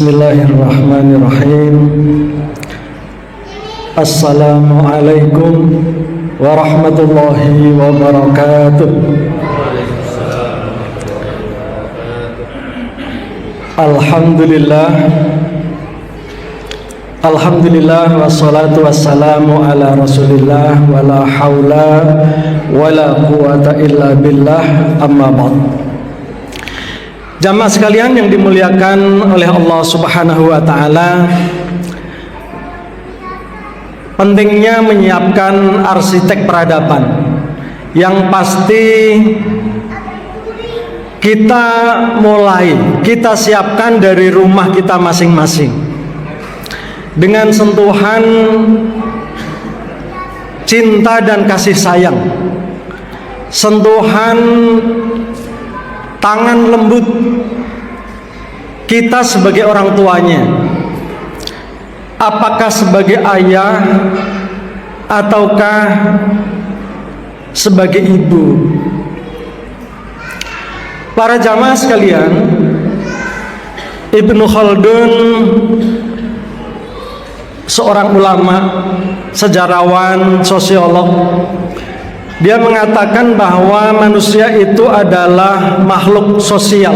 Bismillahirrahmanirrahim. Assalamualaikum warahmatullahi wabarakatuh. Alhamdulillah wassalatu wassalamu ala Rasulillah wala haula wala quwata illa billah, amma ba'd. Jamaah sekalian yang dimuliakan oleh Allah Subhanahu wa taala, pentingnya menyiapkan arsitek peradaban yang pasti kita siapkan dari rumah kita masing-masing dengan sentuhan cinta dan kasih sayang, sentuhan tangan lembut kita sebagai orang tuanya, apakah sebagai ayah ataukah sebagai ibu. Para jamaah sekalian, Ibnu Khaldun, seorang ulama, sejarawan, sosiolog, dia mengatakan bahwa manusia itu adalah makhluk sosial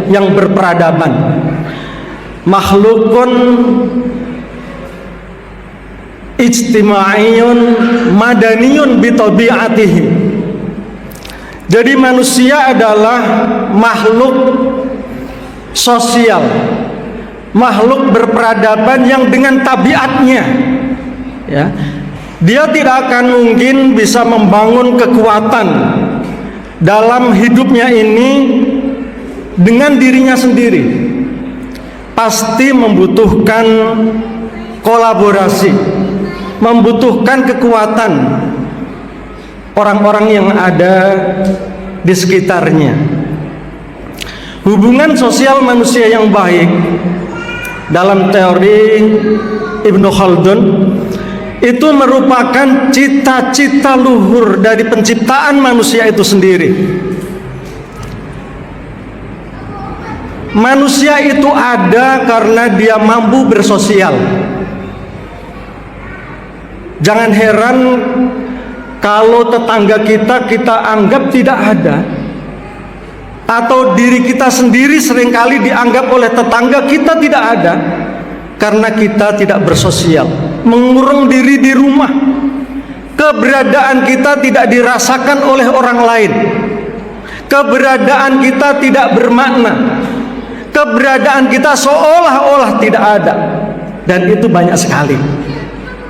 yang berperadaban, makhlukun ijtima'iyun madaniyun bitabi'atihi. Jadi manusia adalah makhluk sosial, makhluk berperadaban yang dengan tabiatnya, ya, dia tidak akan mungkin bisa membangun kekuatan dalam hidupnya ini dengan dirinya sendiri. Pasti membutuhkan kolaborasi, membutuhkan kekuatan orang-orang yang ada di sekitarnya. Hubungan sosial manusia yang baik dalam teori Ibnu Khaldun itu merupakan cita-cita luhur dari penciptaan manusia itu sendiri. Manusia itu ada karena dia mampu bersosial. Jangan heran kalau tetangga kita anggap tidak ada, atau diri kita sendiri seringkali dianggap oleh tetangga kita tidak ada, karena kita tidak bersosial, mengurung diri di rumah. Keberadaan kita tidak dirasakan oleh orang lain, keberadaan kita tidak bermakna, keberadaan kita seolah-olah tidak ada. Dan itu banyak sekali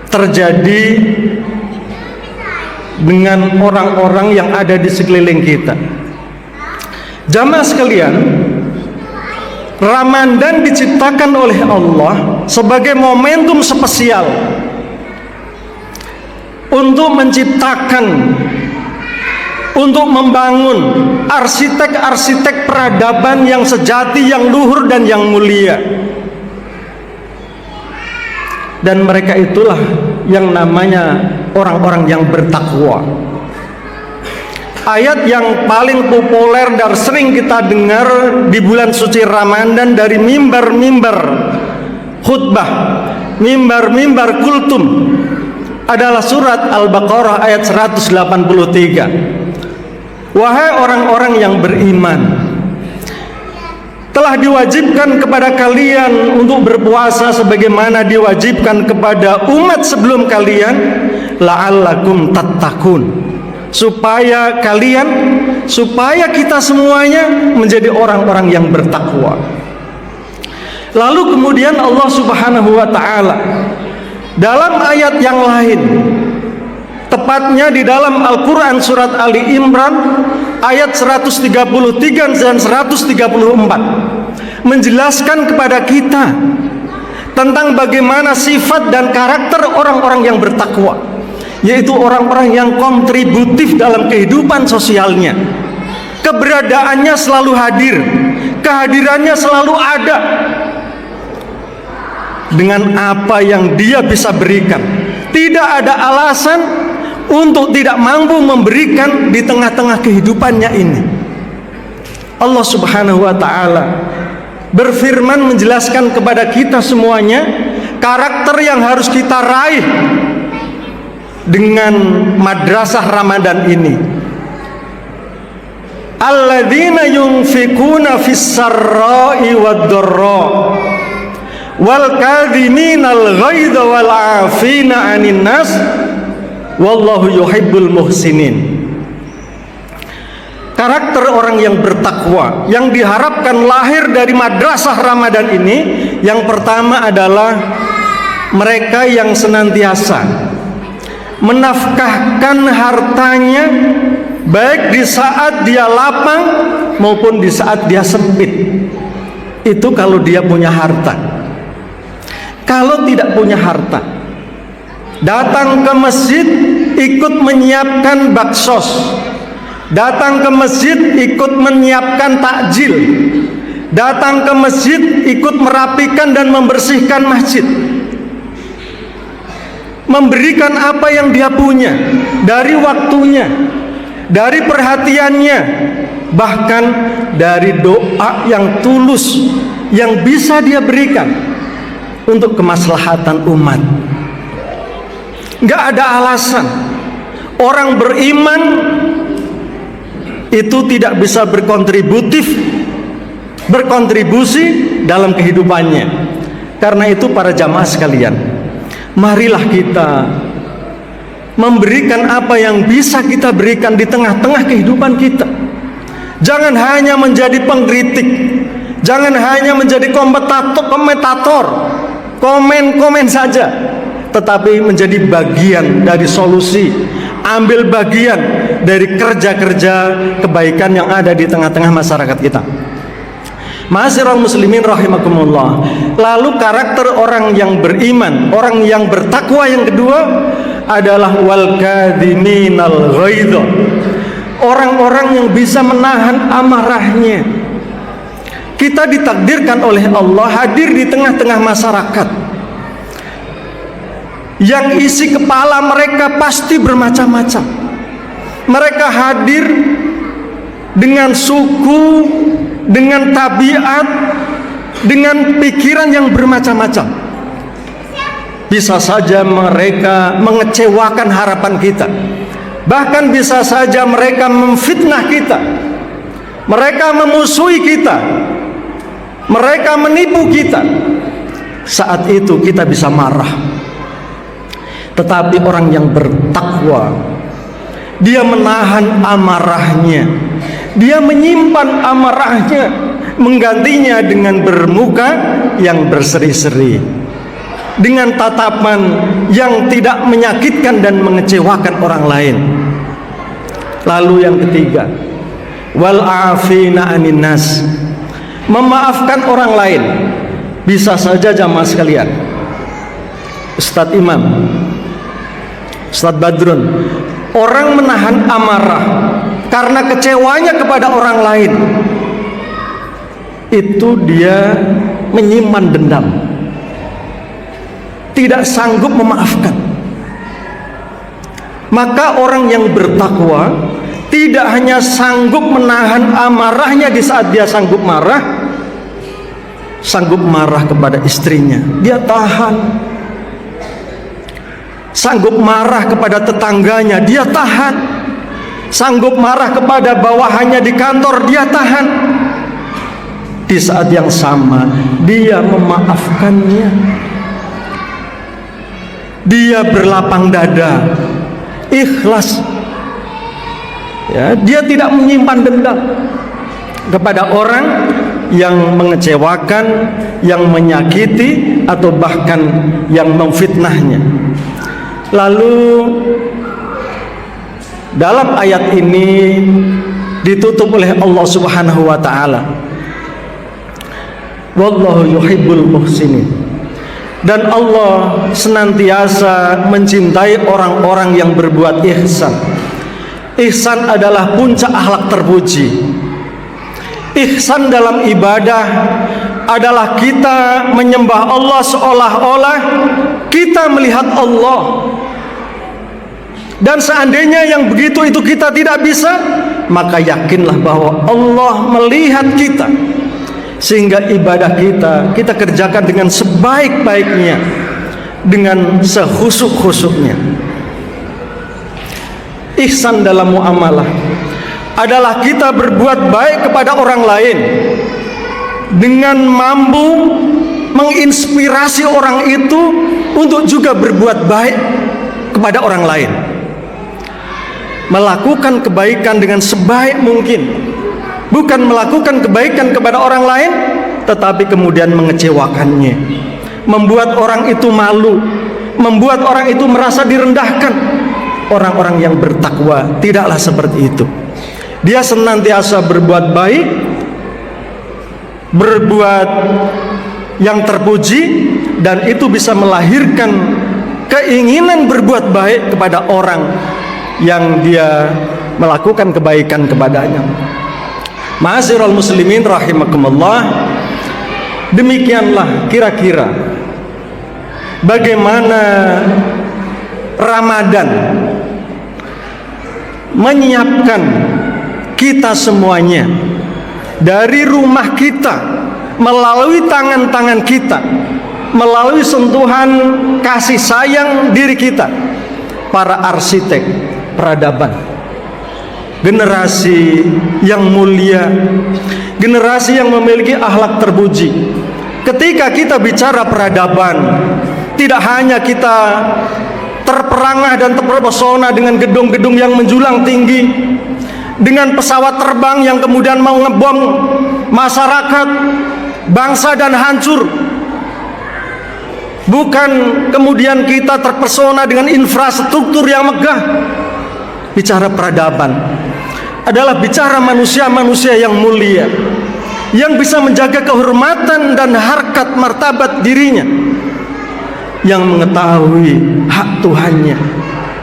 terjadi dengan orang-orang yang ada di sekeliling kita. Jamaah sekalian, Ramadan diciptakan oleh Allah sebagai momentum spesial untuk menciptakan, untuk membangun arsitek-arsitek peradaban yang sejati, yang luhur dan yang mulia. Dan mereka itulah yang namanya orang-orang yang bertakwa. Ayat yang paling populer dan sering kita dengar di bulan suci Ramadan dari mimbar-mimbar khutbah, mimbar-mimbar kultum, adalah surat Al-Baqarah ayat 183. Wahai orang-orang yang beriman, telah diwajibkan kepada kalian untuk berpuasa sebagaimana diwajibkan kepada umat sebelum kalian, la'allakum tattaqun, supaya kita semuanya menjadi orang-orang yang bertakwa. Lalu kemudian Allah Subhanahu wa taala dalam ayat yang lain, tepatnya di dalam Al-Quran surat Ali Imran ayat 133 dan 134, menjelaskan kepada kita tentang bagaimana sifat dan karakter orang-orang yang bertakwa, yaitu orang-orang yang kontributif dalam kehidupan sosialnya. Keberadaannya selalu hadir, kehadirannya selalu ada dengan apa yang dia bisa berikan. Tidak ada alasan untuk tidak mampu memberikan di tengah-tengah kehidupannya ini. Allah Subhanahu wa taala berfirman menjelaskan kepada kita semuanya karakter yang harus kita raih dengan madrasah Ramadan ini. Alladzina yunfikuna fis sarra'i wad dharra wal kadhiminal ghaidha wal 'afina 'anil nas wallahu yuhibbul muhsinin. Karakter orang yang bertakwa yang diharapkan lahir dari madrasah Ramadan ini, yang pertama adalah mereka yang senantiasa menafkahkan hartanya baik di saat dia lapang maupun di saat dia sempit. Itu kalau dia punya harta. Kalau tidak punya harta, datang ke masjid ikut menyiapkan baksos, datang ke masjid ikut menyiapkan takjil, datang ke masjid ikut merapikan dan membersihkan masjid, memberikan apa yang dia punya dari waktunya, dari perhatiannya, bahkan dari doa yang tulus yang bisa dia berikan untuk kemaslahatan umat. Nggak ada alasan orang beriman itu tidak bisa berkontribusi dalam kehidupannya. Karena itu para jamaah sekalian, marilah kita memberikan apa yang bisa kita berikan di tengah-tengah kehidupan kita. Jangan hanya menjadi pengkritik, jangan hanya menjadi komentator, komen saja, tetapi menjadi bagian dari solusi, ambil bagian dari kerja-kerja kebaikan yang ada di tengah-tengah masyarakat kita. Ma'asyiral muslimin rahimakumullah. Lalu karakter orang yang beriman, orang yang bertakwa yang kedua adalah wal kadhiminal ghaidha. Orang-orang yang bisa menahan amarahnya. Kita ditakdirkan oleh Allah hadir di tengah-tengah masyarakat yang isi kepala mereka pasti bermacam-macam. Mereka hadir dengan suku, dengan tabiat, dengan pikiran yang bermacam-macam. Bisa saja mereka mengecewakan harapan kita, bahkan bisa saja mereka memfitnah kita, mereka memusuhi kita, mereka menipu kita. Saat itu kita bisa marah. Tetapi orang yang bertakwa, dia menahan amarahnya, dia menyimpan amarahnya, menggantinya dengan bermuka yang berseri-seri, dengan tatapan yang tidak menyakitkan dan mengecewakan orang lain. Lalu yang ketiga, wal afina anin nas, memaafkan orang lain. Bisa saja jamaah sekalian, Ustadz Imam, Ustadz Badrun, orang menahan amarah karena kecewanya kepada orang lain, itu dia menyimpan dendam, tidak sanggup memaafkan. Maka orang yang bertakwa tidak hanya sanggup menahan amarahnya di saat dia sanggup marah kepada istrinya, dia tahan. Sanggup marah kepada tetangganya, dia tahan. Sanggup marah kepada bawahannya di kantor, dia tahan. Di saat yang sama dia memaafkannya, dia berlapang dada, ikhlas, ya, dia tidak menyimpan dendam kepada orang yang mengecewakan, yang menyakiti, atau bahkan yang memfitnahnya. Lalu dalam ayat ini ditutup oleh Allah Subhanahu wa taala, wallahu yuhibbul muhsinin. Dan Allah senantiasa mencintai orang-orang yang berbuat ihsan. Ihsan adalah puncak akhlak terpuji. Ihsan dalam ibadah adalah kita menyembah Allah seolah-olah kita melihat Allah. Dan seandainya yang begitu itu kita tidak bisa, maka yakinlah bahwa Allah melihat kita. sehingga ibadah kita kerjakan dengan sebaik-baiknya, dengan sehusuk-husuknya. Ihsan dalam muamalah adalah kita berbuat baik kepada orang lain dengan mampu menginspirasi orang itu untuk juga berbuat baik kepada orang lain, melakukan kebaikan dengan sebaik mungkin, bukan melakukan kebaikan kepada orang lain tetapi kemudian mengecewakannya, membuat orang itu malu, membuat orang itu merasa direndahkan. Orang-orang yang bertakwa tidaklah seperti itu. Dia senantiasa berbuat baik, berbuat yang terpuji, dan itu bisa melahirkan keinginan berbuat baik kepada orang yang dia melakukan kebaikan kepadanya. Ma'asyiral muslimin rahimakumullah, demikianlah kira-kira bagaimana Ramadan menyiapkan kita semuanya dari rumah kita, melalui tangan-tangan kita, melalui sentuhan kasih sayang diri kita, para arsitek peradaban, generasi yang mulia, generasi yang memiliki akhlak terpuji. Ketika kita bicara peradaban, tidak hanya kita terperangah dan terpesona dengan gedung-gedung yang menjulang tinggi, dengan pesawat terbang yang kemudian mau ngebom masyarakat, bangsa dan hancur. Bukan kemudian kita terpesona dengan infrastruktur yang megah. Bicara peradaban adalah bicara manusia-manusia yang mulia, yang bisa menjaga kehormatan dan harkat martabat dirinya, yang mengetahui hak Tuhannya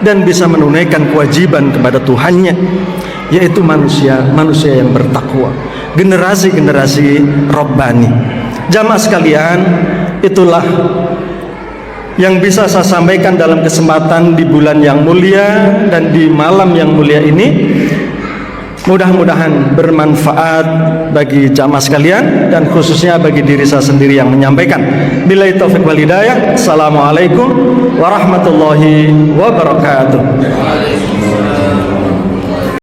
dan bisa menunaikan kewajiban kepada Tuhannya, yaitu manusia yang bertakwa, generasi-generasi Rabbani. Jamaah sekalian, itulah yang bisa saya sampaikan dalam kesempatan di bulan yang mulia dan di malam yang mulia ini. Mudah-mudahan bermanfaat bagi jamaah sekalian dan khususnya bagi diri saya sendiri yang menyampaikan. Billahi taufiq wal hidayah. Assalamualaikum warahmatullahi wabarakatuh.